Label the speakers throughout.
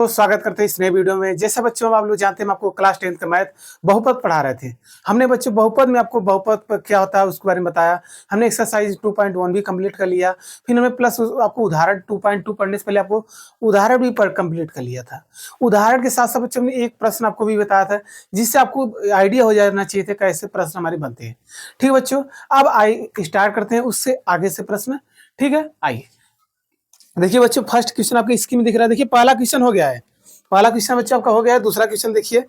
Speaker 1: तो स्वागत करते हैं इस नए वीडियो में। जैसे बच्चों आप लोग जानते हैं, हम आपको क्लास 10th का मैथ बहुपद पढ़ा रहे थे। हमने बच्चों बहुपद में आपको बहुपद क्या होता है उसके बारे में बताया। हमने एक्सरसाइज 2.1 भी कंप्लीट कर लिया। फिर हमने प्लस आपको उदाहरण 2.2 पढ़ने से पहले आपको उदाहरण भी पढ़ कंप्लीट कर लिया था। उदाहरण के साथ साथ बच्चों हमने एक प्रश्न आपको भी बताया था, जिससे आपको आइडिया हो जाना चाहिए था कैसे प्रश्न हमारे बनते हैं। ठीक है बच्चों, अब आइए स्टार्ट करते हैं उससे आगे से प्रश्न। ठीक है, आइए देखिए बच्चों, फर्स्ट क्वेश्चन आपके स्क्रीन में दिख रहा है। देखिए पहला क्वेश्चन हो गया है। पहला क्वेश्चन बच्चों आपका हो गया है। दूसरा क्वेश्चन देखिए,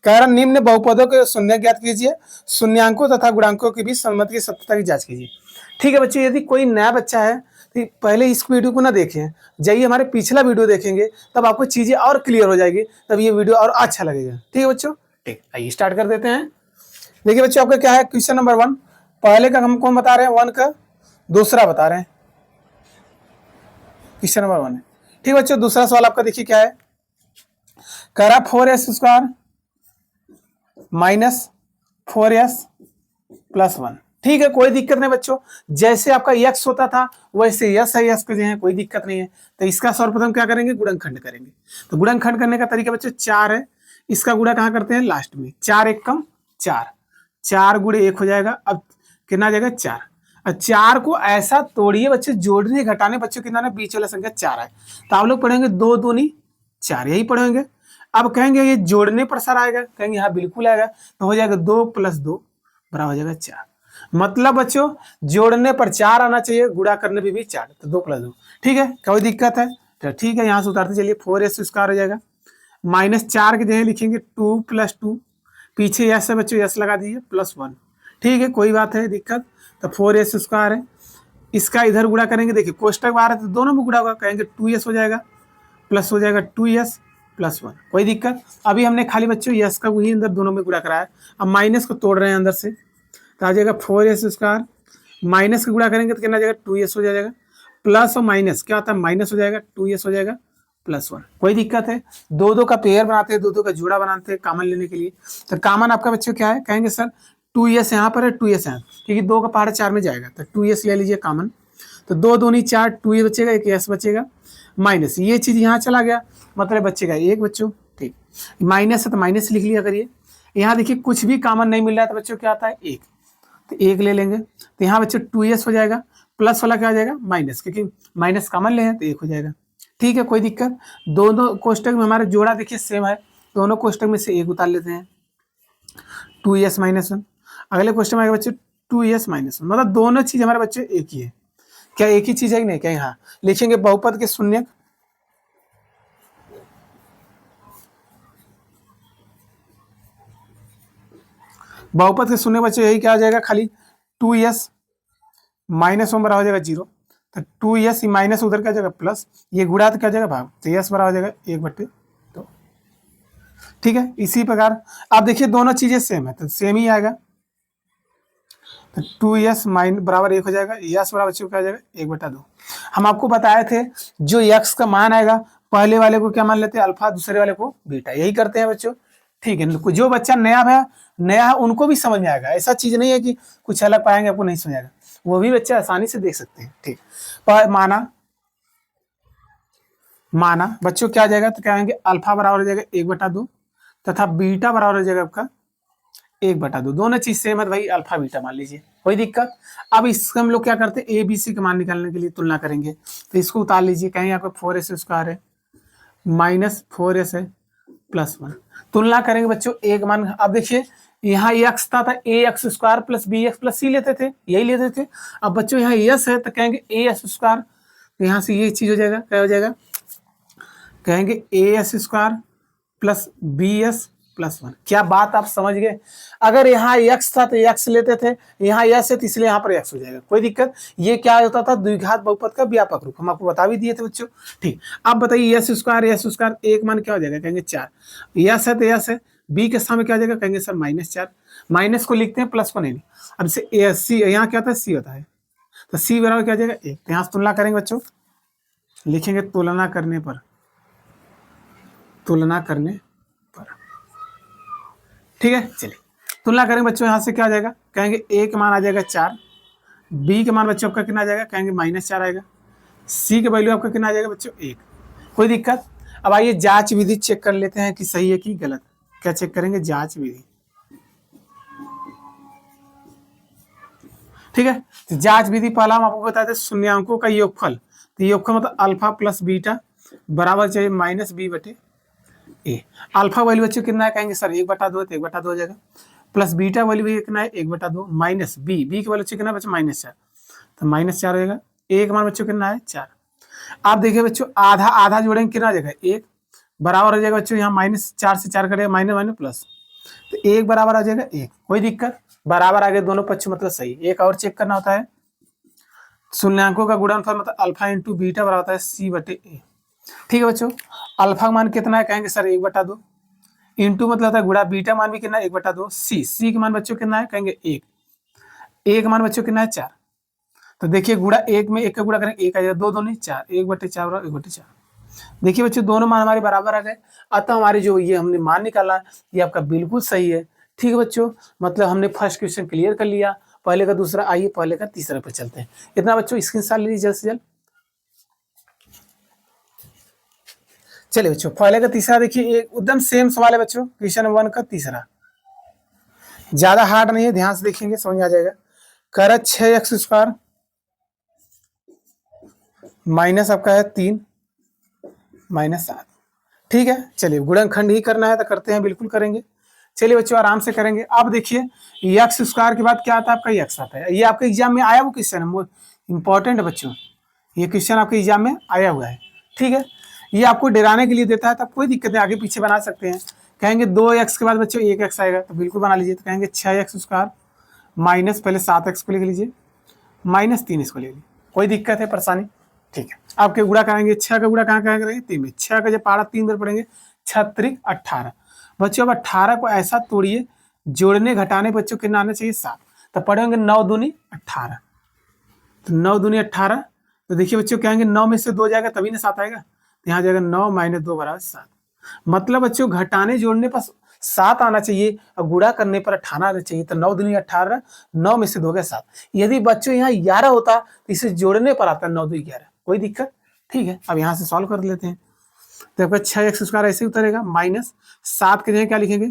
Speaker 1: कह रहा निम्न बहुपदों के शून्य ज्ञात कीजिए, शून्यांकों तथा गुणांकों के बीच संबंध की सत्यता की जांच कीजिए। ठीक है बच्चों, यदि कोई नया बच्चा है तो पहले इस वीडियो को ना देखें, जाइए हमारे पिछला वीडियो देखेंगे, तब आपको चीजें और क्लियर हो जाएगी, तब ये वीडियो और अच्छा लगेगा। ठीक है बच्चों, ठीक, आइए स्टार्ट कर देते हैं। देखिए बच्चों, आपका क्या है क्वेश्चन नंबर 1। पहले का हम कौन बता रहे हैं, 1 का दूसरा बता रहे हैं। क्वेश्चन नंबर 1 है। ठीक है बच्चों, दूसरा सवाल आपका देखिए क्या है, कह रहा 4s² माइनस 4s प्लस 1। ठीक है, कोई दिक्कत नहीं बच्चों, जैसे आपका x होता था वैसे यस है, यस के हैं, कोई दिक्कत नहीं है। तो इसका सर्वप्रथम क्या करेंगे, गुणनखंड करेंगे। तो गुणनखंड करने का तरीका बच्चों 4 है। इसका गुणा कहाँ करते हैं, लास्ट में। 4 1 कम 4, 4 गुणे 1 हो जाएगा। अब कितना आ जाएगा, 4। और 4 को ऐसा तोड़िए बच्चे, जोड़ने घटाने बच्चों कितना ना, बीच वाला संख्या 4 है। तो आप लोग पढ़ेंगे 2 दूनी 4, यही पढ़ेंगे। अब कहेंगे ये जोड़ने पर सर आएगा, कहेंगे हाँ बिल्कुल आएगा। तो हो जाएगा 2 + 2 बराबर हो जाएगा 4। मतलब बच्चों जोड़ने पर 4 आना चाहिए, गुणा करने पर भी 4, तो 2 + 2। ठीक है, कोई दिक्कत है तो ठीक है, यहाँ से उतारते चलिए। 4s² हो जाएगा, -4 की जगह लिखेंगे 2 + 2, पीछे यस है बच्चों, यस लगा दीजिए, +1। ठीक है, कोई बात है दिक्कत, तो 4s² है। इसका इधर गुणा करेंगे, देखिए कोष्टक बाहर है तो दोनों में गुणा होगा, कहेंगे 2s हो जाएगा, प्लस हो जाएगा 2s + 1। कोई दिक्कत, अभी हमने खाली बच्चों यस का वही अंदर दोनों में गुणा कराया। अब माइनस को तोड़ रहे हैं अंदर से, तो आ जाएगा 4s², माइनस का गुणा करेंगे तो कितना आ जाएगा, 2s हो जाएगा, प्लस और माइनस क्या होता है, माइनस हो जाएगा, 2s हो जाएगा, +1। कोई दिक्कत है, 2 का पेयर बनाते हैं, 2 का जोड़ा बनाते हैं कॉमन लेने के लिए। तो कॉमन आपका बच्चों क्या है, कहेंगे सर 2s यहाँ पर है, 2s यहाँ, क्योंकि 2 का पहाड़ 4 में जाएगा, तो 2s ले लीजिए कॉमन। तो 2 दूनी 4, 2s बचेगा, एक s बचेगा, माइनस ये चीज यहाँ चला गया, मतलब बचेगा 1 बच्चों। ठीक, माइनस है तो माइनस लिख लिया करिए। यहाँ देखिए कुछ भी कॉमन नहीं मिल रहा है, तो बच्चों क्या आता है 1, तो 1 ले लेंगे। तो यहाँ बच्चों 2s हो जाएगा, प्लस वाला क्या हो जाएगा, माइनस, क्योंकि माइनस कॉमन ले हैं तो 1 हो जाएगा। ठीक है, कोई दिक्कत, दोनों कोष्टक में हमारा जोड़ा देखिए सेम है, दोनों कोष्टक में से 1 उतार लेते हैं, 2s - 1। अगले क्वेश्चन में आएगा बच्चे 2s - 1, मतलब दोनों चीज हमारे बच्चे एक ही है। क्या एक ही चीज है कि नहीं, क्या यहाँ लिखेंगे बहुपद के शून्य, बहुपद के शून्य बच्चे यही क्या आ जाएगा, खाली 2s - 1 बराबर हो जाएगा 0। तो 2s माइनस उधर क्या जाएगा प्लस, ये गुणा तो क्या जाएगा भाग, तो s बराबर हो जाएगा 1/2। ठीक है, इसी प्रकार आप देखिए दोनों चीजें सेम है, तो सेम ही आएगा। तो 2s बराबर 1 हो जाएगा, यस बराबर क्या हो जाएगा 1/2। हम आपको बताए थे जो x का मान आएगा, पहले वाले को क्या मान लेते हैं अल्फा, दूसरे वाले को बीटा, यही करते हैं बच्चों। ठीक है, जो बच्चा नया है उनको भी समझ में आएगा, ऐसा चीज नहीं है कि कुछ अलग पाएंगे आपको नहीं समझ आएगा, वो भी बच्चे आसानी से देख सकते हैं। ठीक, माना बच्चों क्या आ जाएगा, तो क्या कहेंगे अल्फा बराबर हो जाएगा 1/2 तथा बीटा बराबर हो जाएगा आपका 1/2। दोनों चीज सेम है तो भाई अल्फा बीटा मान लीजिए, कोई दिक्कत। अब इसका हम लोग क्या करते हैं, ABC का मान निकालने के लिए तुलना करेंगे, तो इसको उतार लीजिए, कहेंगे आपका 4s² है, -4s है, +1। तुलना करेंगे बच्चों एक मान। अब देखिए यहाँ x था ax² + bx + c लेते थे, यही लेते थे। अब बच्चों यहाँ s है तो कहेंगे as², तो यहाँ से ये चीज हो जाएगा, क्या हो जाएगा, कहेंगे as² + bs + 1। क्या बात आप समझ गए, अगर यहाँ x था तो x लेते थे, यहाँ s है तो इसलिए यहाँ पर x हो जाएगा, कोई दिक्कत। ये क्या होता था, द्विघात बहुपद का व्यापक रूप, हम आपको बता भी दिए थे बच्चों। ठीक, अब बताइए s² एक मान क्या हो जाएगा, कहेंगे 4, s है तो s है, b के सामने क्या हो जाएगा, कहेंगे सर -4, माइनस को लिखते हैं प्लस को नहीं। अब से c यहाँ क्या होता है, c होता है, तो c बराबर क्या हो जाएगा 1। यहाँ से तुलना करेंगे बच्चों, लिखेंगे तुलना करने पर, ठीक है। चलिए तुलना करेंगे बच्चों, यहाँ से क्या आ जाएगा, कहेंगे a का मान आ जाएगा 4, b के मान बच्चों आपका कितना आ जाएगा, कहेंगे -4 आएगा, c के वैल्यू आपका कितना आ जाएगा बच्चों 1। कोई दिक्कत। अब आइए जांच विधि चेक कर लेते हैं कि सही है कि गलत। क्या चेक करेंगे? जांच विधि। ठीक है, तो जांच विधि पहला हम आपको बताते हैं शून्यांकों का योगफल। तो योगफल मतलब अल्फा प्लस बीटा बराबर चाहिए माइनस बी बटे ए। अल्फा वैल्यू बच्चों कितना है? कहेंगे सर 1/2 तो 1/2 हो जाएगा। प्लस बीटा वैल्यू भी कितना है? 1/2 माइनस बी, बी की वैल्यू कितना है बच्चों? -4, तो -4 हो जाएगा। ए का मान बच्चों कितना है? 4। आप देखिए बच्चों आधा आधा जोड़ेंगे कितना आ जाएगा? 1 बराबर हो जाएगा बच्चों, यहाँ -4 से 4 कटेगा, माइनस माइनस प्लस, तो 1 बराबर आ जाएगा 1। कोई दिक्कत? बराबर आ गए दोनों पक्ष मतलब सही। एक और चेक करना होता है, शून्यांकों का गुणनफल मतलब अल्फा इंटू बीटा बराबर होता है सी बटे ए। ठीक है बच्चों, अल्फा का मान कितना है? कहेंगे सर 1/2, इंटू मतलब होता है गुणा, बीटा मान भी कितना है? 1/2। सी का मान बच्चों कितना है? कहेंगे 1। ए का मान बच्चों कितना है? 4। तो देखिए गुणा 1 में 1 का गुणा करेंगे 1 आ जाएगा, 2 दूनी 4, 1/4 और 1/4। देखिए बच्चों दोनों मान हमारे बराबर आ गए, अतः हमारे जो ये हमने मान निकाला ये आपका बिल्कुल सही है। ठीक है बच्चों, मतलब हमने फर्स्ट क्वेश्चन क्लियर कर लिया, पहले का दूसरा। आइए पहले का तीसरा पे चलते हैं। इतना बच्चों स्क्रीनशॉट ले लीजिए जल्द से जल्द। चलिए बच्चों पहले का तीसरा देखिए, एकदम सेम सवाल है बच्चों, क्वेश्चन 1 का तीसरा। ज्यादा हार्ड नहीं है, ध्यान से देखेंगे समझ आ जाएगा। कर 6x² माइनस आपका है 3 -7। ठीक है, चलिए गुणनखंड ही करना है तो करते हैं, बिल्कुल करेंगे। चलिए बच्चों आराम से करेंगे। अब देखिए x² के बाद क्या आता है? आपका x आता है। ये आपके एग्जाम में आया वो क्वेश्चन है, इंपॉर्टेंट है बच्चों, ये क्वेश्चन आपके एग्जाम में आया हुआ है। ठीक है, ये आपको डराने के लिए देता है, तब कोई दिक्कत नहीं, आगे पीछे बना सकते हैं। कहेंगे 2x के बाद बच्चों 1x आएगा, तो बिल्कुल बना लीजिए। तो कहेंगे 6x² माइनस पहले 7x को लिख लीजिए, -3 इसको ले लीजिए। कोई दिक्कत है, परेशानी? ठीक है, आपके गुणा कराएंगे, 6 का गुणा कहाँ करेंगे? 3 में। 6 का जब पहाड़ा 3 बार पढ़ेंगे, 6 × 18। बच्चों अब 18 को ऐसा तोड़िए, जोड़ने घटाने बच्चों कितना आना चाहिए? 7। तो पढ़ेंगे 9 दूनी 18, तो 9 दूनी 18। तो देखिए बच्चों कहेंगे 9 में से 2 जाएगा तभी ना 7 आएगा, तो यहाँ जाएगा 9 - 2 = 7। मतलब बच्चों घटाने जोड़ने पर 7 आना चाहिए और गुणा करने पर 18 आना चाहिए। तो 9 दूनी 18, 9 में से 2 गया 7। यदि बच्चों यहाँ 11 होता तो इसे जोड़ने पर आता 9 × 2 = 11। कोई दिक्कत? ठीक है, अब यहाँ से सॉल्व कर लेते हैं। तो आपका 6x² ऐसे ही उतरेगा, माइनस 7 के जगह क्या लिखेंगे?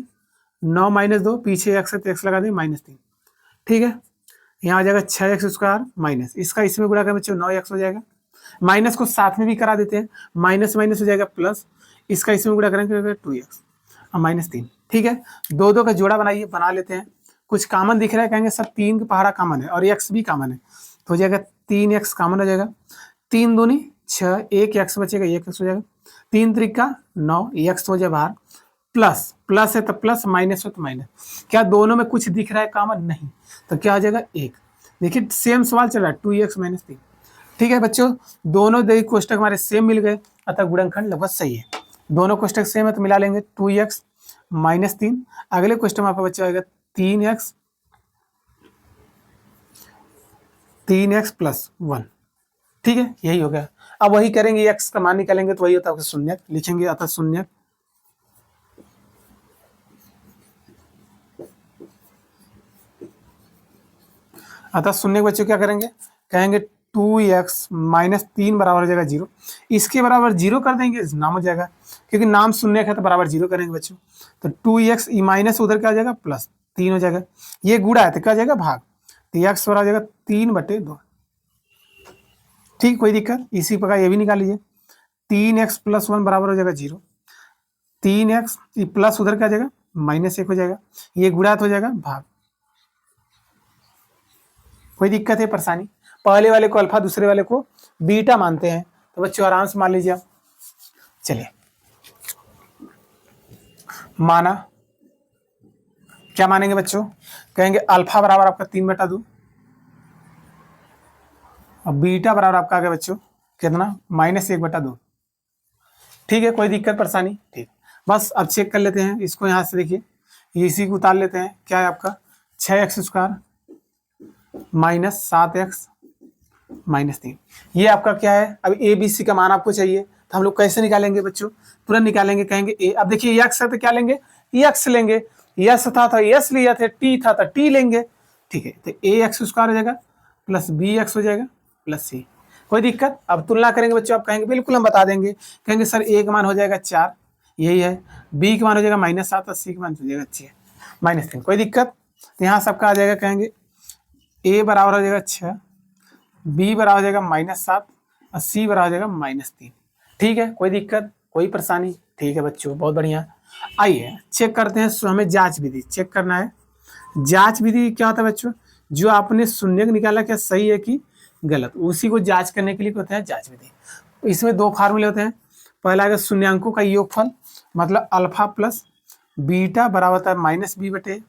Speaker 1: 9 - 2, पीछे x है तो x लगा देंगे -3। ठीक है, यहाँ आ जाएगा 6x² माइनस, इसका इसमें गुणा करें बच्चों 9x हो जाएगा। माइनस को साथ में भी करा देते हैं, माइनस माइनस हो जाएगा प्लस, इसका इसमें गुणा करेंगे 2x और -3। ठीक है, 2 2 का जोड़ा बनाइए, बना लेते हैं। कुछ कॉमन दिख रहा है? कहेंगे सर 3 का पहाड़ा कॉमन है और x भी कॉमन है, तो हो जाएगा 3x कॉमन हो जाएगा। 3 दूनी 6, 1x बचेगा, 1x हो जाएगा। 3 त्रिका 9, x हो जाए बाहर, प्लस प्लस है तो प्लस, माइनस हो तो माइनस। क्या दोनों में कुछ दिख रहा है कॉमन? नहीं, तो क्या आ जाएगा 1। देखिए सेम सवाल चल रहा है, 2x - 3। ठीक है बच्चों, दोनों देखिए कोष्टक हमारे सेम मिल गए, अतः गुणनखंड लगभग सही है। दोनों कोष्टक सेम है तो मिला लेंगे, 2x - 3। अगले क्वेश्चन में आपका बच्चा आएगा 3x + 1। ठीक है, यही हो गया। अब वही करेंगे, x का मान निकालेंगे तो वही होता है शून्य, लिखेंगे अतः शून्य। अतः शून्य बच्चों क्या करेंगे? कहेंगे 2x - 3 बराबर हो जाएगा 0। इसके बराबर 0 कर देंगे, नाम हो जाएगा, क्योंकि नाम शून्य है तो बराबर 0 करेंगे बच्चों। तो 2x माइनस उधर क्या हो जाएगा? +3 हो जाएगा। ये गुणा है तो क्या हो जाएगा? भाग, तो x बराबर हो जाएगा 3/2। ठीक, कोई दिक्कत? इसी प्रकार ये भी निकाल लीजिए, 3x + 1 बराबर हो जाएगा 0। 3x प्लस उधर क्या हो जाएगा? -1 हो जाएगा। ये गुणा हो जाएगा भाग। कोई दिक्कत है, परेशानी? पहले वाले को अल्फा, दूसरे वाले को बीटा मानते हैं, तो बच्चों आराम से मान लीजिए आप। चलिए माना, क्या मानेंगे बच्चों? कहेंगे अल्फा बराबर आपका 3/2 और बीटा बराबर आपका आ गया बच्चों कितना? -1/2। ठीक है, कोई दिक्कत परेशानी? ठीक, बस अब चेक कर लेते हैं इसको। यहाँ से देखिए, इसी को उतार लेते हैं। क्या है आपका? 6x² -7x -3। ये आपका क्या है? अब ए बी सी का मान आपको चाहिए, तो हम लोग कैसे निकालेंगे बच्चों? तुरंत निकालेंगे। कहेंगे ए, अब देखिए x है तो क्या लेंगे? x लेंगे। यस था तो यस लिया थे, टी था तो टी लेंगे। ठीक है, तो ax² हो जाएगा प्लस bx हो जाएगा प्लस c। कोई दिक्कत? अब तुलना करेंगे बच्चों, आप कहेंगे बिल्कुल हम बता देंगे, कहेंगे सर ए का मान हो जाएगा 4, यही है, बी का मान हो जाएगा -7 और सी का मान हो जाएगा -3। कोई दिक्कत? तो यहाँ सबका आ जाएगा, कहेंगे ए बराबर हो जाएगा 6, बी बराबर हो जाएगा -7 और सी बराबर हो जाएगा -3। ठीक है, कोई दिक्कत, कोई परेशानी? ठीक है बच्चों, बहुत बढ़िया। आइए चेक करते हैं, हमें जांच विधि चेक करना है। जांच विधि क्या होता है बच्चों? जो आपने शून्य निकाला क्या सही है कि गलत, उसी को जांच करने के लिए होता है जांच विधि। इसमें दो फार्मूले होते हैं। पहला है शून्यांकों का योगफल, मतलब अल्फा प्लस बीटा बराबर होता है -b बटे,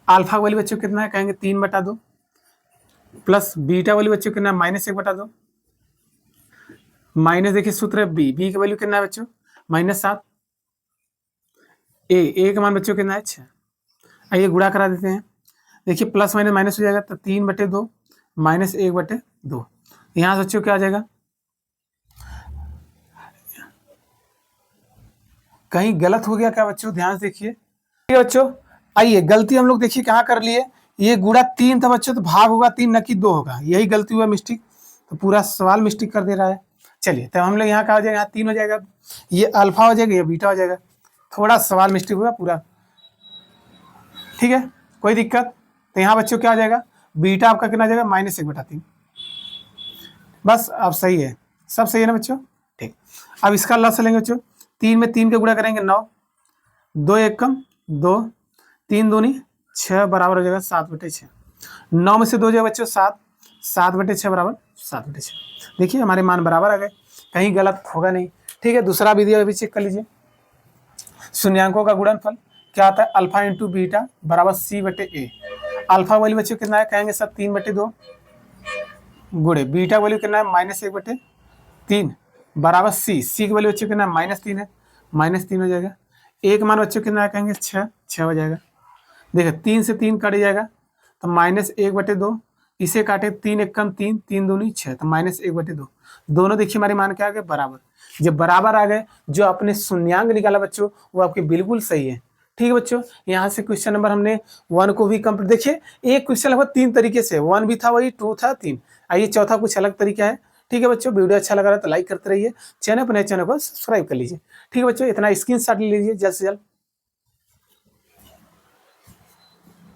Speaker 1: अल्फा वाली बच्चों कितना है, कहेंगे 3/2, प्लस बीटा वाली बच्चों कितना है, -1/2, माइनस देखिए सूत्र है बी का वैल्यू कितना है बच्चों, -7, ए का मान बच्चों कितना है 6। आइए गुणा करा देते हैं, देखिए प्लस माइनस माइनस हो जाएगा, तो 3/2 -1/2, यहाँ से बच्चों क्या आ जाएगा, कहीं गलत हो गया क्या बच्चों, ध्यान से देखिए। ठीक है बच्चों, आइए गलती हम लोग देखिए कहाँ कर लिए, ये गुणा 3 था बच्चों, तो भाग होगा 3 न कि 2 होगा, यही गलती हुआ मिस्टेक, तो पूरा सवाल मिस्टेक कर दे रहा है। चलिए तो हम लोग यहाँ क्या हो जाएगा, यहाँ 3 हो जाएगा, ये अल्फा हो जाएगा, ये बीटा हो जाएगा, थोड़ा सवाल मिस्टेक हुआ पूरा। ठीक है, कोई दिक्कत? तो यहाँ बच्चों क्या आ जाएगा, बीटा आपका कितना आ जाएगा, -1/3। बस अब सही है, सब सही है ना बच्चों? ठीक, अब इसका लॉस लेंगे बच्चों, 3 में 3 के गुणा करेंगे 9, 2 1 कम 2, 3 दूनी 6 बराबर हो जाएगा 7/6। 9 में से 2 जाएगा बच्चों 7, 7/6 बराबर 7/6। देखिए हमारे मान बराबर आ गए, कहीं गलत होगा नहीं। ठीक है, दूसरा विधि अभी चेक कर लीजिए। शून्यांकों का गुणनफल क्या आता है, अल्फा इंटू बीटा बराबर c/a। अल्फा वैल्यू बच्चों कितना है, कहेंगे सब 3/2 गुणे बीटा वैल्यू कितना है, -1/3 बराबर सी की वैल्यू बच्चों कितना है, -3 है, -3 हो जाएगा। एक मान बच्चों कितना है, कहेंगे 6 हो जाएगा। देखिए 3 से 3 कट जाएगा, तो -1/2, इसे काटे 3 1 कम 3, 3 दूनी 6, तो -1/2। दोनों देखिए हमारे मान क्या आ गए, बराबर। जब बराबर आ गए, जो आपने शून्यांक निकाला बच्चों वो आपके बिल्कुल सही है। ठीक है बच्चों, यहाँ से क्वेश्चन नंबर हमने 1 को भी कंप्लीट, देखिए एक क्वेश्चन लगभग 3 तरीके से, 1 भी था वही, 2 था 3, आइए चौथा कुछ अलग तरीका है। ठीक है बच्चों, वीडियो अच्छा लगा रहा तो लाइक करते रहिए, चैनल पर नए चैनल को सब्सक्राइब कर लीजिए। ठीक है बच्चों, इतना स्क्रीनशॉट ले लीजिए जल्द से जल्द।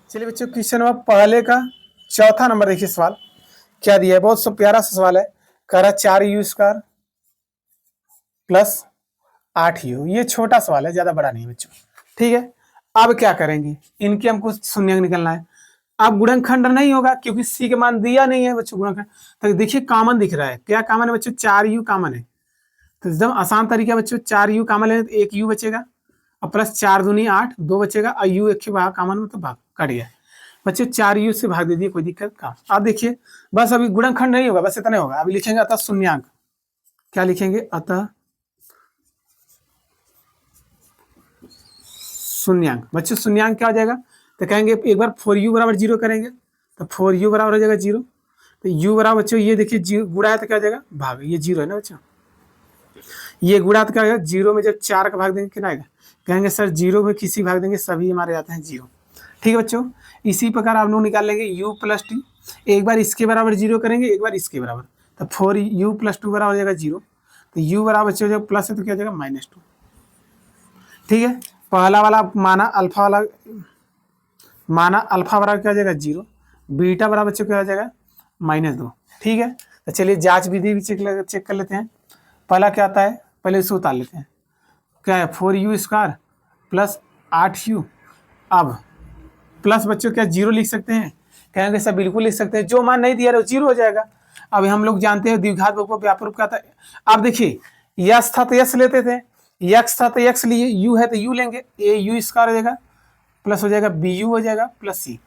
Speaker 1: चलिए बच्चों, क्वेश्चन नंबर पहले का चौथा नंबर देखिए, सवाल क्या दिया है, बहुत सब प्यारा सा सवाल है। कह रहा 4u² प्लस 8u, ये छोटा सवाल है, ज्यादा बड़ा नहीं है बच्चों। ठीक है, अब क्या करेंगे, इनके हमको शून्य निकलना है। अब गुणनखंड नहीं होगा क्योंकि सी के मान दिया नहीं है बच्चों गुणनखंड। तो देखिए कॉमन दिख रहा है, क्या कॉमन है बच्चों, 4u कॉमन है, तो एकदम आसान तरीका बच्चों, 4u कॉमन लेने तो एक u बचेगा, और प्लस 4 दूनी 8, 2 बचेगा, और u एक भाग कॉमन में, तो भाग कट गया बच्चों, 4u से भाग दे दिए, कोई दिक्कत का। आप देखिए बस अभी गुणनखंड नहीं होगा, बस इतना होगा। अभी लिखेंगे अतः शून्यांक, क्या लिखेंगे, अतः शून्यांक। बच्चों शून्यांक क्या हो जाएगा, तो कहेंगे एक बार 4u बराबर 0 करेंगे, तो 4u बराबर हो जाएगा 0, तो u बराबर बच्चों ये देखिए गुणा है तो क्या हो जाएगा, भाग, ये 0 है ना बच्चों, ये गुणा तो क्या होगा, 0 में जब 4 का भाग देंगे कितना आएगा, कहेंगे सर 0 में किसी भाग देंगे, सभी हमारे आते हैं 0। ठीक है बच्चों, इसी प्रकार आप लोग निकाल लेंगे u + t, एक बार इसके बराबर 0 करेंगे, एक बार इसके बराबर, तो 4u + 2 बराबर हो जाएगा 0, तो u बराबर बच्चों जब प्लस है तो क्या हो जाएगा -2। ठीक है, पहला वाला माना अल्फा बराबर क्या हो जाएगा 0, बीटा बराबर बच्चों क्या हो जाएगा -2। ठीक है, तो चलिए जांच विधि भी चेक कर लेते हैं। पहला क्या आता है, पहले इसे उतार लेते हैं, क्या है 4u² प्लस 8u। अब प्लस बच्चों क्या 0 लिख सकते हैं, कहेंगे सर बिल्कुल लिख सकते हैं, जो मान नहीं दिया रहा 0 हो जाएगा। अब हम लोग जानते हैं द्विघात बहुपद व्यापक क्या था। अब देखिए यस था तो यस लेते थे, यक्स था तो यक्स लिए, यू है तो यू लेंगे, au² हो जाएगा प्लस हो जाएगा bu हो जाएगा प्लस c।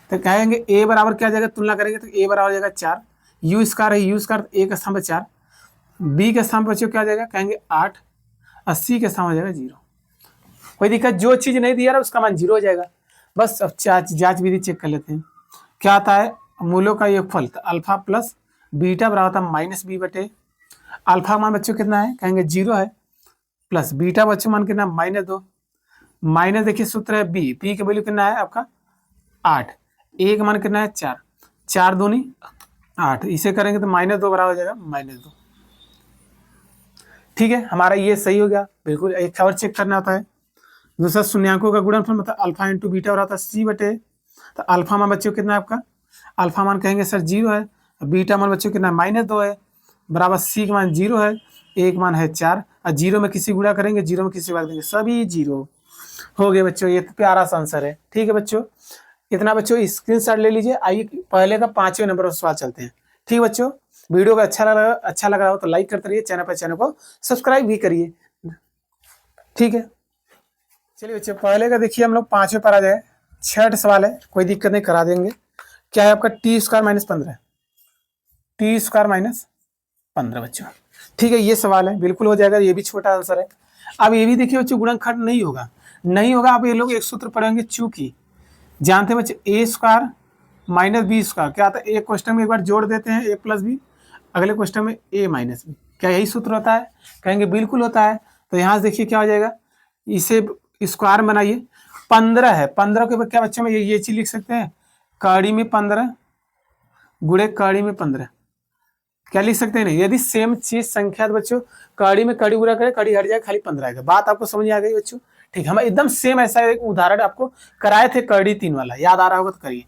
Speaker 1: तो कहेंगे a बराबर क्या आ जाएगा, तुलना करेंगे तो a बराबर हो जाएगा 4, u² है u², a का स्थान पर 4, b के स्थान पर बच्चों क्या आ जाएगा, कहेंगे 8, और c के स्थान हो जाएगा 0। कोई दिक्कत, जो चीज़ नहीं दिया रहा उसका मान 0 हो जाएगा। बस अब जांच विधि चेक कर लेते हैं। क्या आता है, मूलों का योगफल, तो अल्फा प्लस बीटा बराबर था -b बटे, अल्फा मान बच्चों कितना है, कहेंगे 0 है, प्लस बीटा बच्चों मान कितना -2, माइनस देखिए सूत्र है बी का वैल्यू कितना है आपका 8, ए का मान कितना है 4, 4 दूनी 8, इसे करेंगे तो -2 बराबर हो जाएगा -2। ठीक है, हमारा ये सही हो गया। बिल्कुल, एक और चेक करना होता है। दूसरा शून्यांकों का गुणनफल मतलब अल्फा इंटू बीटा हो रहा था सी बटे, तो अल्फा मान बच्चों कितना है आपका, अल्फा मान कहेंगे सर 0 है, बीटा मान बच्चों कितना -2 है, बराबर सी का मान 0 है, एक मान है 4, और 0 में किसी गुणा करेंगे, 0 में किसी भाग देंगे, सभी 0 हो गए बच्चों। ये तो प्यारा सा आंसर है। ठीक है बच्चों, इतना बच्चों स्क्रीनशॉट ले लीजिए। आइए पहले का 5वें नंबर पर सवाल चलते हैं। ठीक है बच्चों, वीडियो का अच्छा लग रहा हो तो लाइक करते रहिए, चैनल को सब्सक्राइब भी करिए। ठीक है, चलिए बच्चों पहले का देखिए, हम लोग 5वें पर आ जाए। 6 सवाल है, कोई दिक्कत नहीं, करा देंगे। क्या है आपका t² - 15, t² - 15 बच्चों। ठीक है, ये सवाल है, बिल्कुल हो जाएगा, ये भी छोटा आंसर है। अब ये भी देखिए बच्चों, गुणनखंड नहीं होगा, नहीं होगा। आप ये लोग एक सूत्र पढ़ेंगे, चूंकि जानते हैं बच्चे a² - b², क्या आता है, एक क्वेश्चन में एक बार जोड़ देते हैं a + b, अगले क्वेश्चन में a - b, क्या यही सूत्र होता है, कहेंगे बिल्कुल होता है। तो यहाँ से देखिए क्या हो जाएगा, इसे स्क्वायर बनाइए, 15 है, 15 के क्या बच्चों में ये चीज लिख सकते हैं, कड़ी में 15 गुणे कड़ी में 15, क्या लिख सकते हैं नहीं। यदि सेम चीज संख्या तो बच्चों कड़ी में कड़ी गुणा करें, कड़ी हट जाएगा, खाली 15 आएगा। बात आपको समझ आ गई बच्चों। ठीक, हम एकदम सेम ऐसा एक उदाहरण आपको कराए थे, कड़ी 3 वाला, याद आ रहा होगा तो करिए।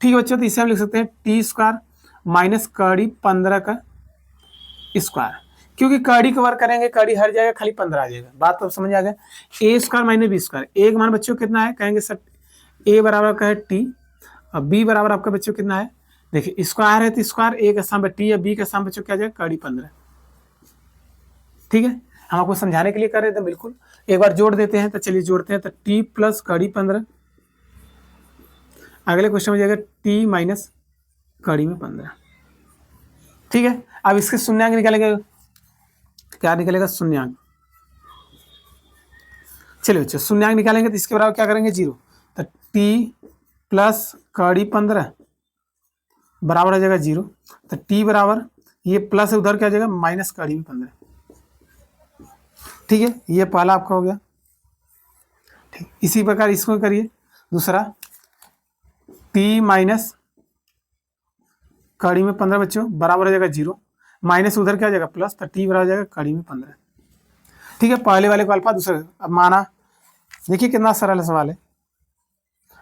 Speaker 1: ठीक है बच्चों, तो इसे हम लिख सकते हैं t² - कड़ी 15 का स्क्वायर, क्योंकि कड़ी का वर्ग करेंगे, कड़ी हट जाएगा, खाली 15 आ जाएगा। बात तो समझ आ गया। a² - b², एक मान बच्चों कितना है, कहेंगे सर a बराबर का है t, और b बराबर आपका बच्चों कितना है, देखिए स्क्वायर है तो स्क्वायर, a का सम टी या b का सम बच्चों क्या जाएगा, कड़ी 15। ठीक है, हम आपको समझाने के लिए कर रहे थे, बिल्कुल एक बार जोड़ देते हैं। तो चलिए जोड़ते हैं, तो t + कड़ी 15, अगले क्वेश्चन में जाएगा t - कड़ी में 15। ठीक है, अब इसके शून्यांक निकालेंगे, क्या निकलेगा, शून्यांक। चलिए बच्चों शून्यांक निकालेंगे तो इसके बराबर क्या करेंगे, 0, तो t + कड़ी 15 बराबर हो जाएगा 0, तो t बराबर, ये प्लस उधर क्या हो जाएगा, -कड़ी में 15। ठीक है, ये पहला आपका हो गया। ठीक, इसी प्रकार इसको करिए, दूसरा t - कड़ी में 15 बच्चों बराबर हो जाएगा 0, माइनस उधर क्या हो जाएगा प्लस, तो t बराबर हो जाएगा कड़ी में 15। ठीक है, पहले वाले को अल्फा, दूसरे अब माना, देखिए कितना सरल सवाल है,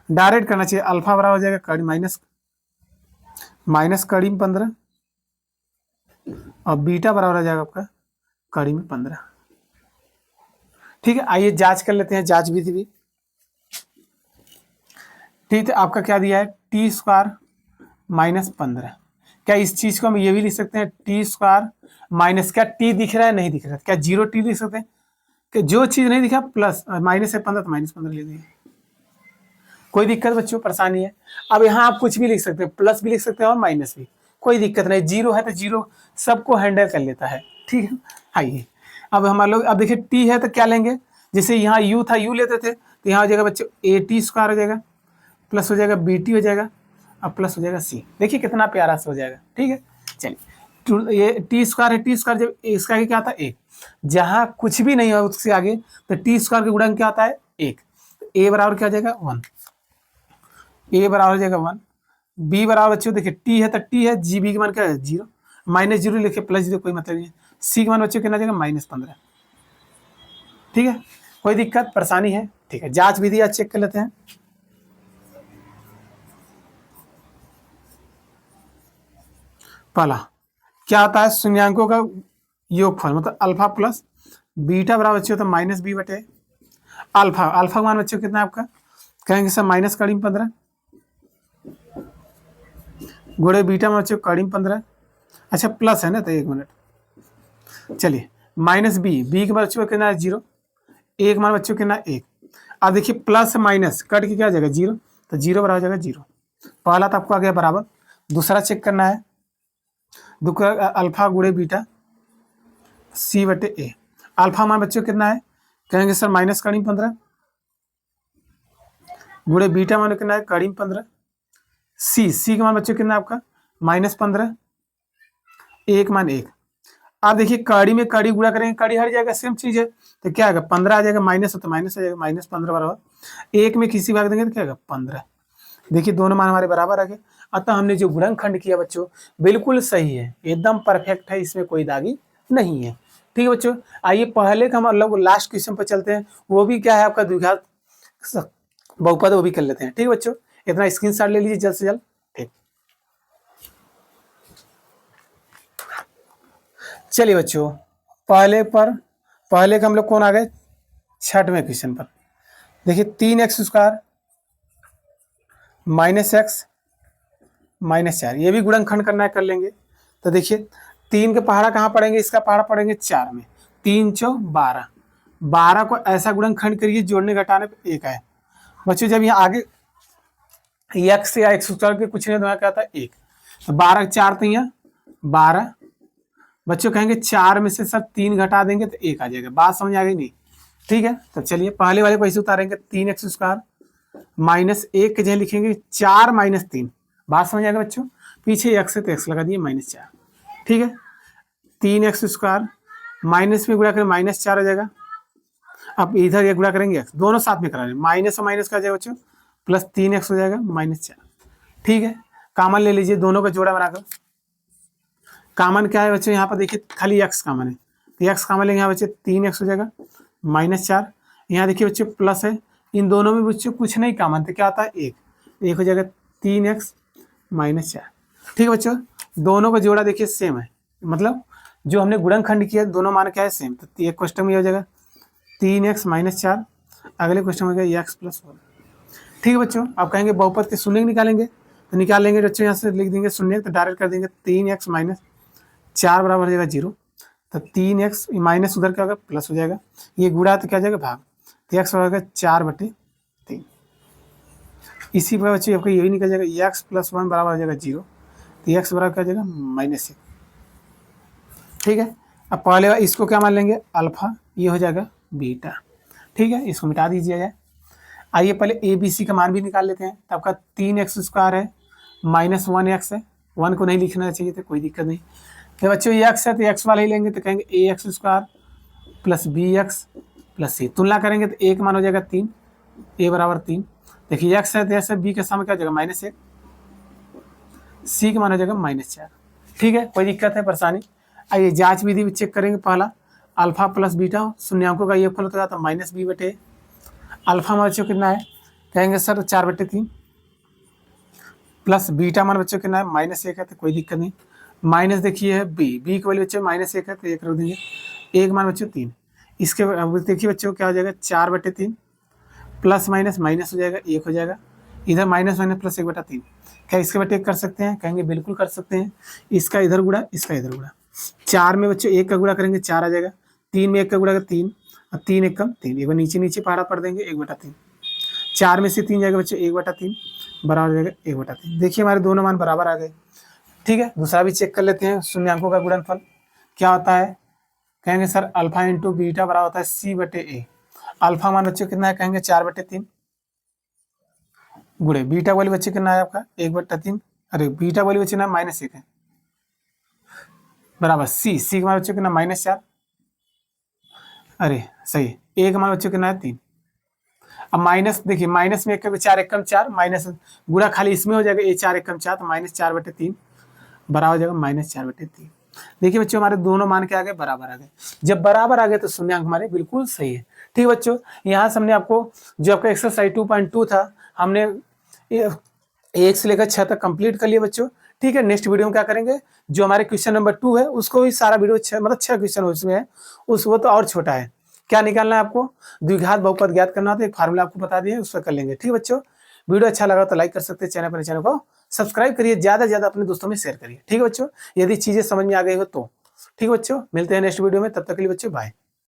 Speaker 1: डायरेक्ट करना चाहिए। अल्फा बराबर हो जाएगा कड़ी माइनस कड़ी में 15, और बीटा बराबर हो जाएगा आपका कड़ी में 15। ठीक है, आइए जांच कर लेते हैं, जांच विधि भी। ठीक है, आपका क्या दिया है, t² - 15। क्या इस चीज को हम ये भी लिख सकते हैं, t² माइनस, क्या t दिख रहा है, नहीं दिख रहा, क्या 0 t लिख सकते हैं, कि जो चीज नहीं दिखा प्लस माइनस है 15 तो -15 ले दिए, कोई दिक्कत बच्चों, परेशानी है। अब यहाँ आप कुछ भी लिख सकते हैं, प्लस भी लिख सकते हैं और माइनस भी, कोई दिक्कत नहीं। 0 है तो 0 सबको हैंडल कर लेता है। ठीक है, आइए अब हमारे लोग, अब देखिए t है तो क्या लेंगे, जैसे यहाँ u था, u लेते थे, तो यहाँ हो जाएगा बच्चों at² हो जाएगा, प्लस हो जाएगा bt हो जाएगा, अब प्लस हो जाएगा c। देखिए कितना प्यारा सा हो जाएगा। ठीक है, चलिए ये t² है, t² जब इसका आगे क्या आता है 1, जहाँ कुछ भी नहीं है उससे आगे, तो t² का गुणन क्या आता है 1, a बराबर क्या हो जाएगा 1, a बराबर हो जाएगा 1, b बराबर बच्चों देखिए t है तो t है, gb का मान क्या है 0, -0 लिखे प्लस 0 कोई मतलब नहीं है, c का मान बच्चों कितना जाएगा -15। ठीक है, कोई दिक्कत परेशानी है। ठीक है, जांच विधि आज चेक कर लेते हैं। पहला क्या आता है, शून्यांकों का योगफल, मतलब अल्फा प्लस बीटा बराबर बच्चों होता है -b बटे अल्फा, अल्फा का मान बच्चों कितना है आपका, कहेंगे सर -कड़ी में 15 गुणे बीटा में बच्चों कड़ी में 15, अच्छा प्लस है ना, तो 1 मिनट, चलिए -b के बच्चों कितना है 0, एक मान बच्चों कितना है 1। अब देखिए प्लस माइनस कट के क्या हो जाएगा 0, तो 0 बराबर हो जाएगा 0। पहला तो आपको आ गया बराबर, दूसरा चेक करना है, दूसरा अल्फा गुणे बीटा c बटे a, अल्फा मान बच्चों कितना है, कहेंगे सर -कड़ी में 15 गुणे बीटा मान कितना है कड़ी में 15, c का मान बच्चों कितना है आपका -15, एक मान 1। आप देखिए कड़ी में कड़ी गुणा करेंगे, कड़ी हट जाएगा, सेम चीज है, तो क्या आएगा 15 आ जाएगा, माइनस हो तो माइनस आ जाएगा, -15 बराबर 1 में किसी भाग देंगे तो क्या आएगा 15। देखिए दोनों मान हमारे बराबर आ गए। अतः हमने जो गुणनखंड किया बच्चों बिल्कुल सही है, एकदम परफेक्ट है, इसमें कोई दागी नहीं है। ठीक है बच्चों, आइए पहले का हम लोग लास्ट क्वेश्चन पर चलते हैं, वो भी क्या है आपका द्विघात बहुपद, वो भी कर लेते हैं। ठीक है बच्चों, इतना स्क्रीनशॉट ले लीजिए जल्द से जल्द। ठीक, चलिए बच्चों, पहले का हम लोग कौन आ गए, 6वें क्वेश्चन पर। देखिए 3x² -x -4, ये भी गुणनखंड करना है, कर लेंगे। तो देखिए 3 के पहाड़ा कहाँ पड़ेंगे, इसका पहाड़ा पड़ेंगे 4 में, 3 चौ 12, 12 को ऐसा गुणनखंड करिए जोड़ने घटाने पे 1 आए। बच्चों जब यहाँ आगे x या x² के कुछ नहीं तो क्या था 1, तो 12 4 तो यहाँ 12, बच्चों कहेंगे 4 में से सब 3 घटा देंगे तो 1 आ जाएगा। बात समझ आ गई नहीं? ठीक है, तो चलिए पहले वाले को ऐसे उतारेंगे, 3x² -1 के जगह लिखेंगे 4 - 3। बात समझ आएगा बच्चों, पीछे x है तो x लगा दिए -4। ठीक है, 3x² माइनस में गुणा करें -4 हो जाएगा। अब इधर ये गुणा करेंगे x, दोनों साथ में करा रहे हैं, माइनस और माइनस का जाएगा बच्चों, प्लस 3x हो जाएगा -4। ठीक है, कॉमन ले लीजिए, दोनों का जोड़ा बनाकर। कॉमन क्या है बच्चों, यहाँ पर देखिए खाली x कॉमन है, तो x कॉमन लेंगे, यहाँ बच्चे 3x हो जाएगा -4। यहाँ देखिए बच्चे प्लस है, इन दोनों में बच्चों कुछ नहीं कॉमन, तो क्या आता है 1 हो जाएगा 3x -4। ठीक है बच्चों, दोनों का जोड़ा देखिए सेम है, मतलब जो हमने गुणनखंड किया दोनों मान क्या है सेम, तो एक क्वेश्चन में हो जाएगा 3x -4, अगले क्वेश्चन में हो जाएगा x + 1। ठीक है बच्चों, आप कहेंगे बहुपद के शून्य निकालेंगे, तो निकाल लेंगे बच्चों, यहाँ से लिख देंगे शून्य, तो डायरेक्ट कर देंगे 3x -4 बराबर हो जाएगा 0, तो 3x माइनस उधर क्या होगा प्लस हो जाएगा, ये गुणा तो क्या हो जाएगा भाग, तो x हो जाएगा 4/3। इसी पर बच्चे आपको यही निकल जाएगा, x + 1 बराबर हो जाएगा 0, तो x बराबर क्या हो जाएगा -1। ठीक है, अब पहले इसको क्या मान लेंगे अल्फा, ये हो जाएगा बीटा। ठीक है, इसको मिटा दीजिए जाए। आइए पहले ABC का मान भी निकाल लेते हैं, तो आपका 3x² है -1x है, 1 को नहीं लिखना चाहिए तो कोई दिक्कत नहीं। तो बच्चों ये x है तो x वाला ही लेंगे, तो कहेंगे ax² + bx + c, तुलना करेंगे तो a का मान हो जाएगा 3, a बराबर 3। देखिए x है तो ऐसे b के सामने क्या हो जाएगा -1, c का मान हो जाएगा -4। ठीक है, कोई दिक्कत है परेशानी? आइए जांच विधि भी चेक करेंगे। पहला अल्फा प्लस बीटा, शून्यांकों का योगफल होता है तो -b/, अल्फा मान बच्चों कितना है, कहेंगे सर 4/3, प्लस बीटा मान बच्चों कितना है -1 है, तो कोई दिक्कत नहीं। माइनस देखिए है बी की वैल्यू बच्चों -1 है तो 1 रख देंगे, 1 मान बच्चों 3, इसके देखिए बच्चों क्या हो जाएगा 4/3, प्लस माइनस माइनस हो जाएगा 1 हो जाएगा, इधर माइनस प्लस 1/3। क्या इसके बटे 1 कर सकते हैं, कहेंगे बिल्कुल कर सकते हैं। इसका इधर गुणा, इसका इधर गुणा, 4 में बच्चों 1 का गुणा करेंगे 4 आ जाएगा, 3 में 1 का गुणा 3, और 3 1 कम 3, एक बार नीचे पहाड़ा पढ़ देंगे 1/3, 4 में से 3 जाएगा बच्चों 1/3 बराबर हो जाएगा 1/3। देखिए हमारे दोनों मान बराबर आ गए। ठीक है, दूसरा भी चेक कर लेते हैं, शून्यांकों का गुणनफल क्या होता है, कहेंगे सर अल्फा इंटू बीटा बराबर होता है c/a। अल्फा मान बच्चों कितना है, कहेंगे 4/3, गुणे बीटा वाली बच्चे कितना है आपका 1/3, अरे बीटा वाली बच्चे ना -1 है, बराबर c का मान बच्चों कितना -4, अरे सही, a का मान बच्चों कितना है 3। अब माइनस देखिए, माइनस में 1 का 4 1 4, माइनस गुणा खाली इसमें हो जाएगा, a 4 1 4 तो -4/3 बराबर हो जाएगा -4/3। देखिए बच्चों हमारे दोनों मान के आ गए बराबर आ गए, जब बराबर आ गए तो शून्यांक हमारे बिल्कुल सही है। ठीक है बच्चों, यहाँ से हमने आपको जो आपका एक्सरसाइज 2.2 था, हमने 1 से लेकर 6 तक कंप्लीट कर लिया बच्चों। ठीक है, नेक्स्ट वीडियो में क्या करेंगे, जो हमारे क्वेश्चन नंबर 2 है उसको भी सारा वीडियो 6 मतलब 6 क्वेश्चन उसमें है, उस वो तो और छोटा है। क्या निकालना है आपको, द्विघात बहुपद ज्ञात करना होता है, एक फार्मूला आपको बता दिए, उस पर कर लेंगे। ठीक है बच्चों, वीडियो अच्छा लगा तो लाइक कर सकते हैं, चैनल को सब्सक्राइब करिए, ज्यादा से ज्यादा अपने दोस्तों में शेयर करिए। ठीक है बच्चों, यदि चीजें समझ में आ गई हो तो। ठीक है बच्चों, मिलते हैं नेक्स्ट वीडियो में, तब तक के लिए बच्चों बाय।